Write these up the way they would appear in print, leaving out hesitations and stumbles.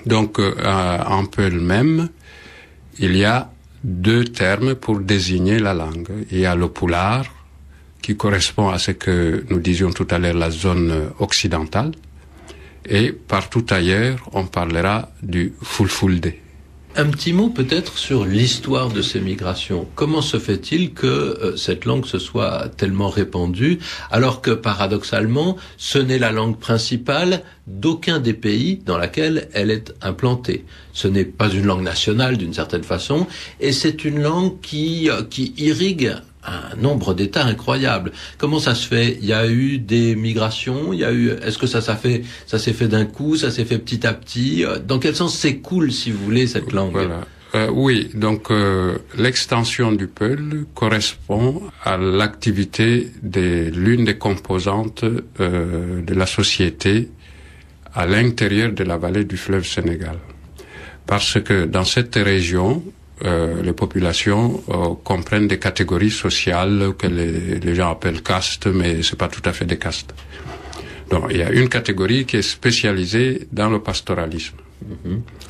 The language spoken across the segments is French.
Donc, en Peul même, il y a 2 termes pour désigner la langue. Il y a le pulaar, qui correspond à ce que nous disions tout à l'heure, la zone occidentale. Et partout ailleurs, on parlera du fulfulde. Un petit mot peut-être sur l'histoire de ces migrations. Comment se fait-il que cette langue se soit tellement répandue, alors que paradoxalement, ce n'est la langue principale d'aucun des pays dans laquelle elle est implantée. Ce n'est pas une langue nationale d'une certaine façon, et c'est une langue qui irrigue un nombre d'États incroyable. Comment ça se fait? Il y a eu des migrations, est-ce que ça s'est fait d'un coup, ça s'est fait petit à petit? Dans quel sens s'écoule, si vous voulez, cette langue? Voilà. Oui, donc l'extension du Peul correspond à l'activité de l'une des composantes de la société à l'intérieur de la vallée du fleuve Sénégal. Parce que dans cette région, les populations comprennent des catégories sociales que les gens appellent castes, mais c'est pas tout à fait des castes. Donc il y a une catégorie qui est spécialisée dans le pastoralisme.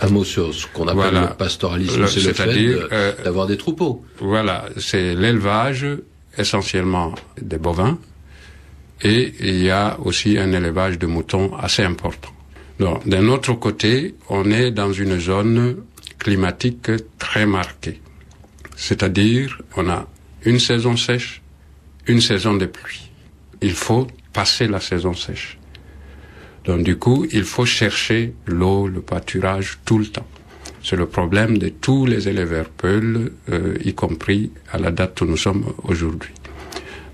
Un mot sur ce qu'on appelle le pastoralisme, c'est le fait d'avoir des troupeaux. Voilà, c'est l'élevage essentiellement des bovins, et il y a aussi un élevage de moutons assez important. Donc d'un autre côté, on est dans une zone climatique très marquée. C'est-à-dire, on a une saison sèche, une saison de pluie. Il faut passer la saison sèche. Donc du coup, il faut chercher l'eau, le pâturage tout le temps. C'est le problème de tous les éleveurs Peul, y compris à la date où nous sommes aujourd'hui.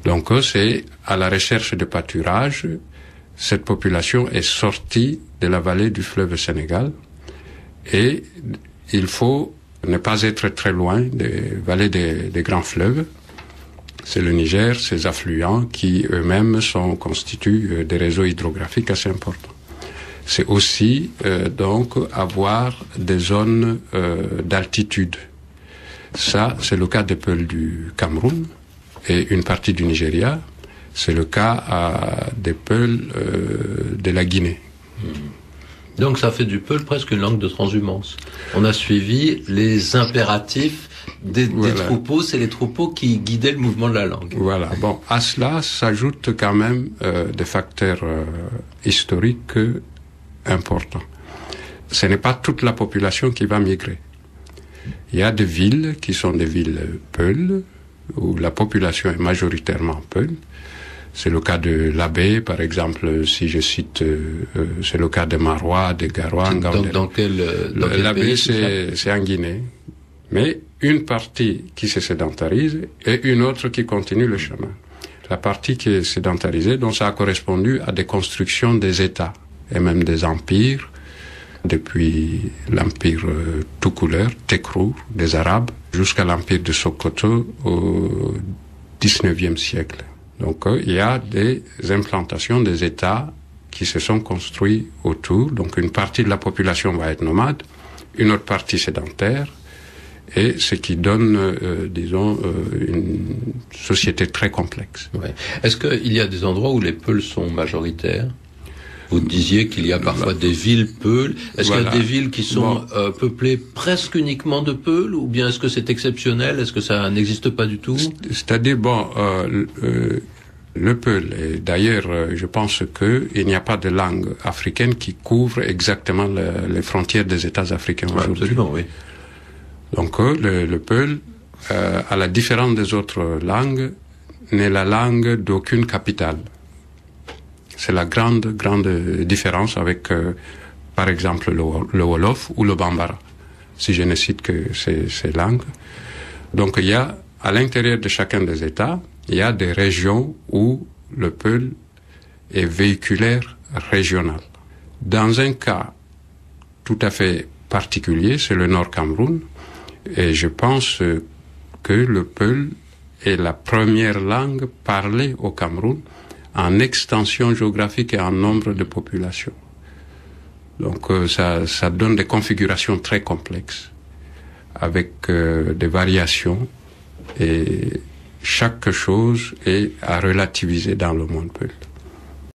Donc c'est à la recherche de pâturage. Cette population est sortie de la vallée du fleuve Sénégal, et il faut ne pas être très loin des vallées des grands fleuves. C'est le Niger, ses affluents qui eux-mêmes constituent des réseaux hydrographiques assez importants. C'est aussi donc avoir des zones d'altitude. Ça, c'est le cas des Peuls du Cameroun et une partie du Nigeria. C'est le cas des Peuls de la Guinée. Donc ça fait du Peul presque une langue de transhumance. On a suivi les impératifs des troupeaux, c'est les troupeaux qui guidaient le mouvement de la langue. Voilà. Bon, à cela s'ajoutent quand même des facteurs historiques importants. Ce n'est pas toute la population qui va migrer. Il y a des villes qui sont des villes Peul, où la population est majoritairement Peul. C'est le cas de l'Abbé, par exemple, si je cite, c'est le cas de Marois, de Garoua. Dans quel l'Abbé, pays c'est en Guinée. Mais une partie qui se sédentarise et une autre qui continue le chemin. La partie qui est sédentarisée, donc ça a correspondu à des constructions des États et même des empires, depuis l'empire tout couleur, Tekrou, des Arabes, jusqu'à l'empire de Sokoto au XIXe siècle. Donc il y a des implantations des États qui se sont construits autour. Donc une partie de la population va être nomade, une autre partie sédentaire, et ce qui donne, une société très complexe. Ouais. Est-ce qu'il y a des endroits où les Peuls sont majoritaires? Vous disiez qu'il y a parfois des villes Peuls. Est-ce qu'il y a des villes qui sont peuplées presque uniquement de Peuls, ou bien est-ce que c'est exceptionnel? Est-ce que ça n'existe pas du tout? C'est-à-dire, le Peul, et d'ailleurs, je pense qu'il n'y a pas de langue africaine qui couvre exactement les frontières des États africains aujourd'hui. Absolument, oui. Donc, le Peul, à la différence des autres langues, n'est la langue d'aucune capitale. C'est la grande différence avec, par exemple, le Wolof ou le Bambara, si je ne cite que ces langues. Donc, il y a, à l'intérieur de chacun des États, il y a des régions où le Peul est véhiculaire régional. Dans un cas tout à fait particulier, c'est le Nord Cameroun, et je pense que le Peul est la première langue parlée au Cameroun en extension géographique et en nombre de population. Donc ça donne des configurations très complexes, avec des variations, et chaque chose est à relativiser dans le monde Peul.